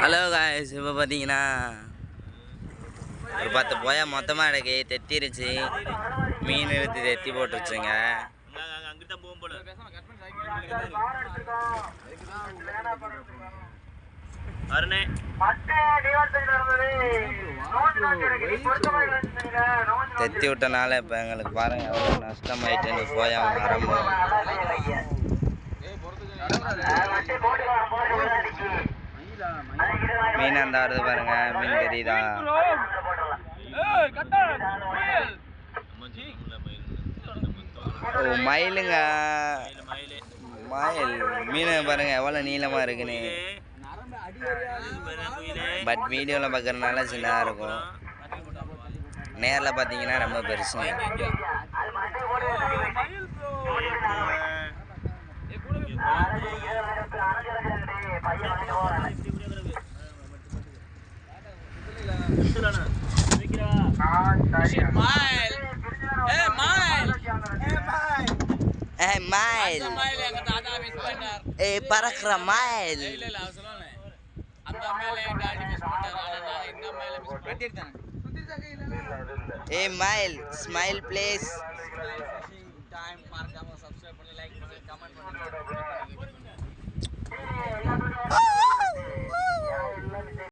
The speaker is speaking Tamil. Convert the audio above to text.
ஹலோ காய்ஸ், இப்போ பார்த்தீங்கன்னா ஒரு 10 போயா மொத்தமாக எனக்கு தெத்திருச்சு. மீன் எடுத்து தெத்தி போட்டுருச்சுங்க. தெத்தி விட்டனால இப்போ எங்களுக்கு பாருங்க எவ்வளோ நஷ்டமாயிட்டு. போயா மரம்பு மீன் அந்த வருது பாருங்க. மீன் தெரியுதா? ஓ மயிலுங்க, மயில் மீன் பாருங்க எவ்வளோ நீளமாக இருக்குன்னு. பட் வீடியோவில் பார்க்குறதுனால சின்னதாக இருக்கும், நேரில் பார்த்தீங்கன்னா ரொம்ப பெருசுங்க. பறக்கிற மயில். Hey Mile, smile please.